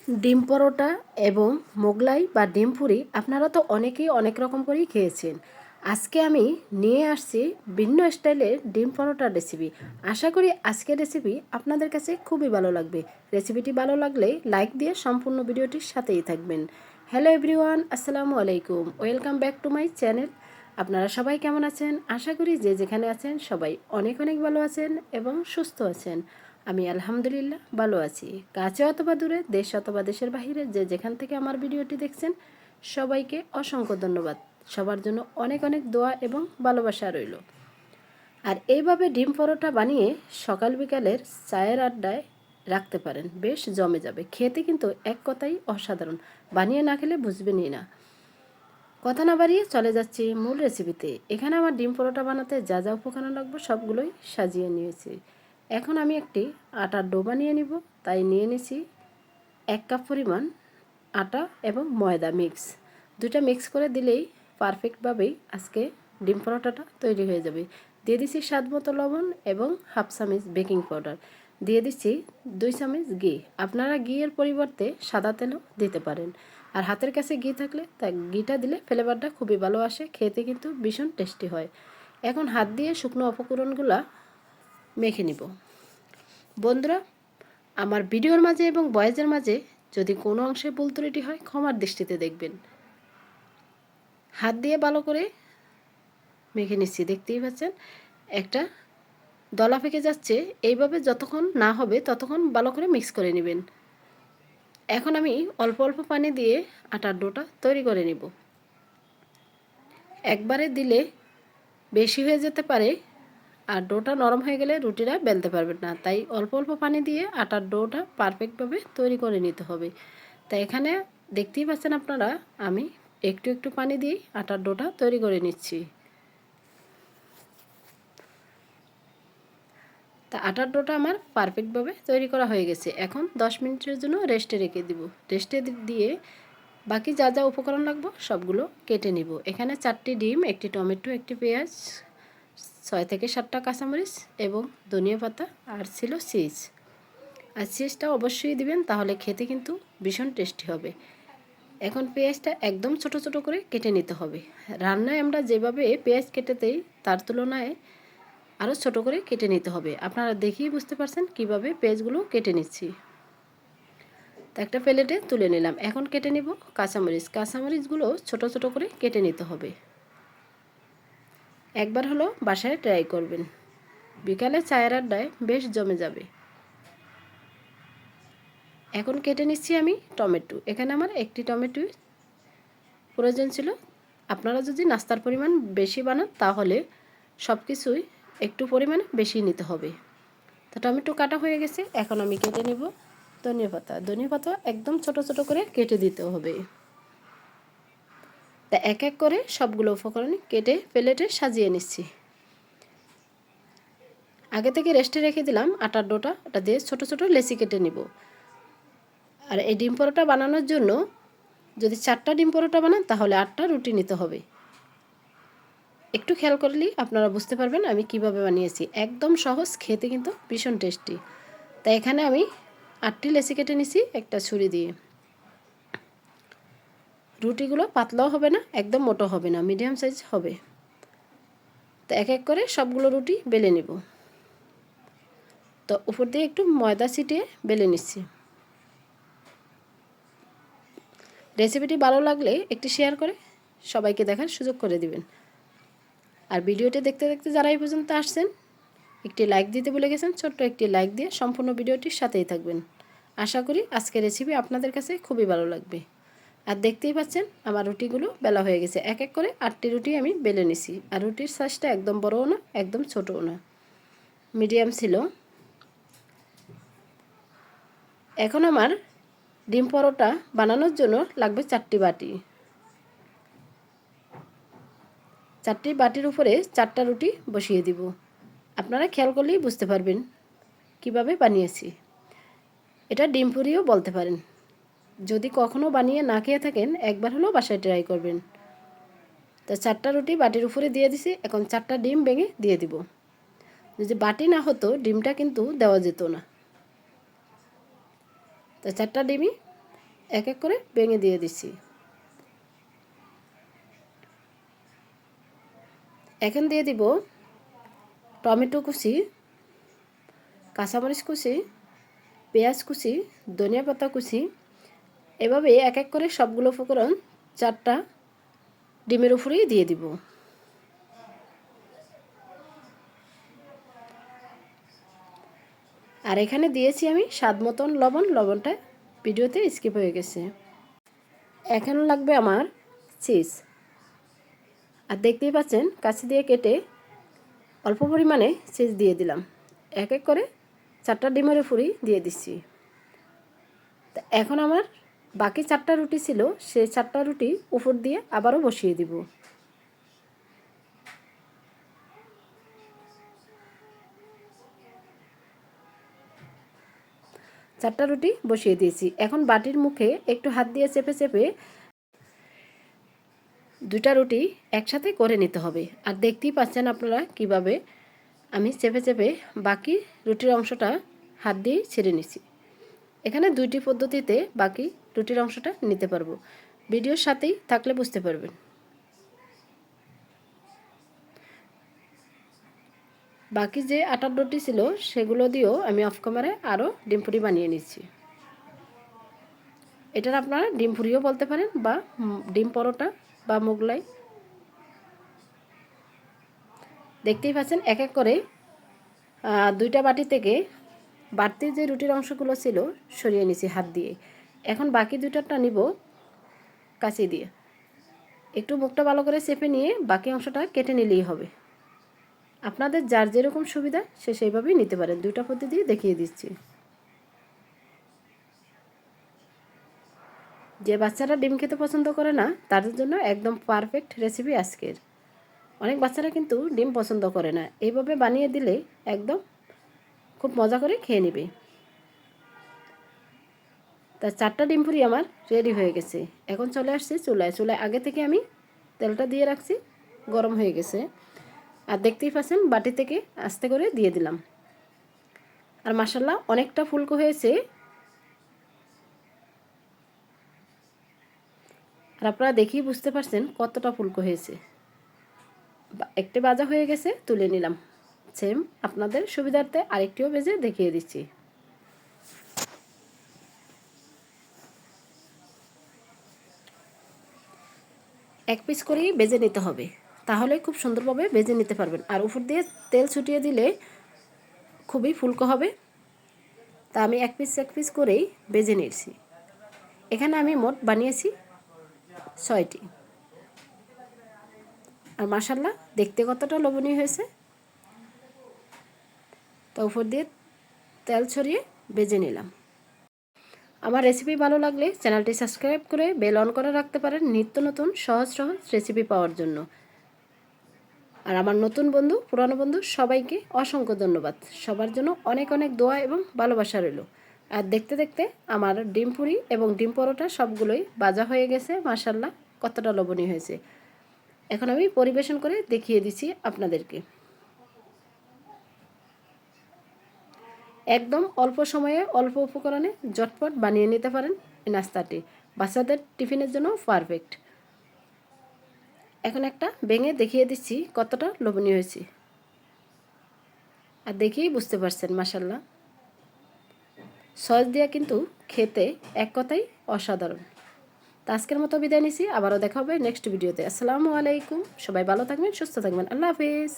ডিম পরোটা এবং মোগলাই বা ডিম পুরি আপনারা তো অনেকেই অনেক রকম করেই খেয়েছেন। আজকে আমি নিয়ে আসছি ভিন্ন স্টাইলের ডিম পরোটার রেসিপি। আশা করি আজকের রেসিপি আপনাদের কাছে খুবই ভালো লাগবে। রেসিপিটি ভালো লাগলে লাইক দিয়ে সম্পূর্ণ ভিডিওটির সাথেই থাকবেন। হ্যালো এভরিওয়ান, আসসালামু আলাইকুম, welcome back to my channel. আপনারা সবাই কেমন আছেন? আশা করি যে যেখানে আছেন সবাই অনেক অনেক ভালো আছেন এবং সুস্থ আছেন। আমি আলহামদুলিল্লাহ ভালো আছি। কাছে অথবা দূরে, দেশ অথবা দেশের বাহিরে যে যেখান থেকে আমার ভিডিওটি দেখছেন সবাইকে অসংখ্য ধন্যবাদ। সবার জন্য অনেক অনেক দোয়া এবং ভালোবাসা রইল। আর এইভাবে ডিম পরোটা বানিয়ে সকাল বিকালের চায়ের আড্ডায় রাখতে পারেন, বেশ জমে যাবে। খেতে কিন্তু এক কথাই অসাধারণ, বানিয়ে না খেলে বুঝবেনই না। কথা না বাড়িয়ে চলে যাচ্ছি মূল রেসিপিতে। এখানে আমার ডিম পরোটা বানাতে যা যা উপকরণ লাগবে সবগুলোই সাজিয়ে নিয়েছি। এখন আমি একটি আটার ডো বানিয়ে নিব। তাই নিয়ে নিয়েছি 1 কাপ পরিমাণ আটা এবং ময়দা মিক্স। দুটা মিক্স করে দিলেই পারফেক্টভাবেই আজকে ডিম পরোটাটা তৈরি হয়ে যাবে। দিয়ে দিচ্ছি স্বাদ মতো লবণ এবং হাফ চামচ বেকিং পাউডার। দিয়ে দিচ্ছি 2 চামচ ঘি। আপনারা ঘিয়ের পরিবর্তে সাদা তেলও দিতে পারেন। আর হাতের কাছে ঘি থাকলে তা ঘিটা দিলে ফ্লেভারটা খুবই ভালো আসে, খেতে কিন্তু ভীষণ টেস্টি হয়। এখন হাত দিয়ে শুকনো উপকরণগুলো মেখে নিব। বন্ধুরা, আমার ভিডিওর মাঝে এবং ভয়েসের মাঝে যদি কোনো অংশে ভুল ত্রুটি হয় ক্ষমার দৃষ্টিতে দেখবেন। হাত দিয়ে ভালো করে মেখে নিচ্ছি, দেখতেই পাচ্ছেন একটা দলা পেকে যাচ্ছে। এইভাবে যতক্ষণ না হবে ততক্ষণ ভালো করে মিক্স করে নেবেন। এখন আমি অল্প অল্প পানি দিয়ে আটার ডোটা তৈরি করে নিব। একবারে দিলে বেশি হয়ে যেতে পারে, আর ডোটা নরম হয়ে গেলে রুটিটা বেলতে পারবেন না। তাই অল্প অল্প পানি দিয়ে আটার ডোটা পারফেক্টভাবে তৈরি করে নিতে হবে। তাই এখানে দেখতেই পাচ্ছেন আপনারা, আমি একটু একটু পানি দিয়ে আটার ডোটা তৈরি করে নিচ্ছি। তা আটার ডোটা আমার পারফেক্টভাবে তৈরি করা হয়ে গেছে। এখন 10 মিনিটের জন্য রেস্টে রেখে দিব। রেস্টে দিয়ে বাকি যা যা উপকরণ লাগবে সবগুলো কেটে নিব। এখানে 4টি ডিম, একটি টমেটো, একটি পেঁয়াজ, 6 থেকে 7টা কাঁচামরিচ এবং ধনিয়া পাতা, আর ছিল চিজ। আর চিজটা অবশ্যই দিবেন, তাহলে খেতে কিন্তু ভীষণ টেস্টি হবে। এখন পেঁয়াজটা একদম ছোট ছোট করে কেটে নিতে হবে। রান্নায় আমরা যেভাবে পেঁয়াজ কেটে দেই তার তুলনায় আরও ছোট করে কেটে নিতে হবে। আপনারা দেখেই বুঝতে পারছেন কিভাবে পেঁয়াজগুলো কেটে নিচ্ছি। তো একটা প্লেটে তুলে নিলাম। এখন কেটে নিব কাঁচামরিচ। কাঁচামরিচগুলো ছোট ছোট করে কেটে নিতে হবে। একবার হলো বাসায় ট্রাই করবেন, বিকালে চায়ের আড্ডায় বেশ জমে যাবে। এখন কেটে নিচ্ছি আমি টমেটো। এখানে আমার একটি টমেটো প্রয়োজন ছিল। আপনারা যদি নাস্তার পরিমাণ বেশি বানান তাহলে সব কিছুই একটু পরিমাণে বেশি নিতে হবে। তো টমেটো কাটা হয়ে গেছে। এখন আমি কেটে নেব ধনিয়া পাতা। ধনিয়া পাতা একদম ছোট ছোট করে কেটে দিতে হবে। তা এক এক করে সবগুলো উপকরণ কেটে প্লেটে সাজিয়ে নিচ্ছি। আগে থেকে রেস্টে রেখে দিলাম আটার ডোটা, ওটা দিয়ে ছোট ছোট লেচি কেটে নিব। আর এই ডিম পরোটা বানানোর জন্য যদি 4টা ডিম পরোটা বানান তাহলে 8টা রুটি নিতে হবে। একটু খেয়াল করলেই আপনারা বুঝতে পারবেন আমি কিভাবে বানিয়েছি। একদম সহজ, খেতে কিন্তু ভীষণ টেস্টি। তাই এখানে আমি 8টি লেচি কেটে নিছি একটা ছুরি দিয়ে। রুটিগুলো পাতলাও হবে না, একদম মোটো হবে না, মিডিয়াম সাইজ হবে। তো এক এক করে সবগুলো রুটি বেলে নেব। তো উপর দিয়ে একটু ময়দা ছিটিয়ে বেলে নিচ্ছি। রেসিপিটি ভালো লাগলে একটি শেয়ার করে সবাইকে দেখার সুযোগ করে দিবেন। আর ভিডিওটি দেখতে দেখতে যারা এই পর্যন্ত আসছেন একটি লাইক দিতে ভুলে গেছেন, ছোট্ট একটি লাইক দিয়ে সম্পূর্ণ ভিডিওটির সাথেই থাকবেন। আশা করি আজকের রেসিপি আপনাদের কাছে খুবই ভালো লাগবে। আর দেখতেই পাচ্ছেন আমার রুটিগুলো বেলা হয়ে গেছে। এক এক করে 8টি রুটি আমি বেলে নিছি। আর রুটির সাইজটা একদম বড়ও না একদম ছোটও না, মিডিয়াম ছিল। এখন আমার ডিম পরোটা বানানোর জন্য লাগবে 4টি বাটি। 4টি বাটির উপরে 4টা রুটি বসিয়ে দিব। আপনারা খেয়াল করলেই বুঝতে পারবেন কিভাবে বানিয়েছি। এটা ডিম পুরিও বলতে পারেন। যদি কখনো বানিয়ে না খেয়ে থাকেন একবার হলেও বাসায় ট্রাই করবেন। তো 4টা রুটি বাটির উপরে দিয়ে দিছি। এখন 4টা ডিম ভেঙে দিয়ে দিব। যদি বাটি না হতো ডিমটা কিন্তু দেওয়া যেত না। তো 4টা ডিমই এক এক করে ভেঙে দিয়ে দিচ্ছি। এখন দিয়ে দিব টমেটো কুচি, কাঁচামরিচ কুচি, পেঁয়াজ কুচি, ধনিয়া পাতা কুচি। এভাবে এক এক করে সবগুলো উপকরণ 4টা ডিমের উপরেই দিয়ে দিব। আর এখানে দিয়েছি আমি স্বাদ মতন লবণ, লবণটা ভিডিওতে স্কিপ হয়ে গেছে। এখন লাগবে আমার চিজ। আর দেখতেই পাচ্ছেন কাছি দিয়ে কেটে অল্প পরিমাণে চিজ দিয়ে দিলাম। এক এক করে 4টা ডিমের উপরেই দিয়ে দিচ্ছি। তা এখন আমার বাকি 4টা রুটি ছিল, সেই 4টা রুটি উপর দিয়ে আবারও বসিয়ে দিব। 4টা রুটি বসিয়ে দিয়েছি। এখন বাটির মুখে একটু হাত দিয়ে চেপে চেপে 2টা রুটি একসাথে করে নিতে হবে। আর দেখতেই পাচ্ছেন আপনারা কিভাবে আমি চেপে চেপে বাকি রুটির অংশটা হাত দিয়ে ছেড়ে নিচ্ছি। এখানে 2টি পদ্ধতিতে বাকি রুটির অংশটা নিতে পারবো। ভিডিওর সাথেই থাকলে বুঝতে পারবেন। বাকি যে আটার রুটি ছিল সেগুলো দিয়েও আমি অফ ক্যামেরায় আরও ডিম পুরি বানিয়ে নিচ্ছি। এটার আপনারা ডিম পুরিও বলতে পারেন বা ডিম পরোটা বা মোগলাই। দেখতেই পাচ্ছেন এক এক করে 2টা বাটি থেকে বাড়তি যে রুটির অংশগুলো ছিল সরিয়ে নিছি হাত দিয়ে। এখন বাকি 2টাটা নিব কাঁচি দিয়ে। একটু মুখটা ভালো করে চেপে নিয়ে বাকি অংশটা কেটে নিলেই হবে। আপনাদের যার যেরকম সুবিধা সে সেইভাবেই নিতে পারেন। 2টা পদ্ধতি দেখিয়ে দিচ্ছি। যে বাচ্চারা ডিম খেতে পছন্দ করে না তাদের জন্য একদম পারফেক্ট রেসিপি আজকের। অনেক বাচ্চারা কিন্তু ডিম পছন্দ করে না, এইভাবে বানিয়ে দিলে একদম খুব মজা করে খেয়ে নেবে। তা 4টা ডিম পুরি আমার রেডি হয়ে গেছে। এখন চলে আসছি চুলায়। চুলায় আগে থেকে আমি তেলটা দিয়ে রাখছি, গরম হয়ে গেছে। আর দেখতেই পাচ্ছেন বাটি থেকে আস্তে করে দিয়ে দিলাম। আর মাশাআল্লাহ অনেকটা ফুলকো হয়েছে। আর আপনারা দেখেই বুঝতে পারছেন কতটা ফুলকো হয়েছে। একটি ভাজা হয়ে গেছে, তুলে নিলাম। সেম আপনাদের সুবিধার্থে আরেকটিও ভেজে দেখিয়ে দিচ্ছি। এক পিস করেই ভেজে নিতে হবে, তাহলে খুব সুন্দরভাবে ভেজে নিতে পারবেন। আর উপর দিয়ে তেল ছুটিয়ে দিলে খুবই ফুলকো হবে। তা আমি এক পিস করেই ভেজে নিয়েছি। এখানে আমি মোট বানিয়েছি 6টি। আর মাশাআল্লাহ দেখতে কতটা লোভনীয় হয়েছে। তো উপর দিয়ে তেল ছড়িয়ে ভেজে নিলাম। আমার রেসিপি ভালো লাগলে চ্যানেলটি সাবস্ক্রাইব করে বেল অন করে রাখতে পারেন নিত্য নতুন সহজ সহজ রেসিপি পাওয়ার জন্য। আর আমার নতুন বন্ধু, পুরানো বন্ধু সবাইকে অসংখ্য ধন্যবাদ। সবার জন্য অনেক অনেক দোয়া এবং ভালোবাসা রইল। আর দেখতে দেখতে আমার ডিম পুরি এবং ডিম পরোটা সবগুলোই ভাজা হয়ে গেছে। মাশাআল্লাহ কতটা লোভনীয় হয়েছে। এখন আমি পরিবেশন করে দেখিয়ে দিচ্ছি আপনাদেরকে। একদম অল্প সময়ে অল্প উপকরণে ঝটপট বানিয়ে নিতে পারেন এই নাস্তাটি। বাচ্চাদের টিফিনের জন্য পারফেক্ট। এখন একটা ভেঙে দেখিয়ে দিচ্ছি কতটা লোভনীয় হয়েছে। আর দেখেই বুঝতে পারছেন মাশাআল্লাহ সস দিয়ে কিন্তু খেতে এক কথাই অসাধারণ। তো আজকের মতো বিদায় নিছি, আবারও দেখা হবে নেক্সট ভিডিওতে। আসসালামু আলাইকুম। সবাই ভালো থাকবেন, সুস্থ থাকবেন। আল্লাহ হাফেজ।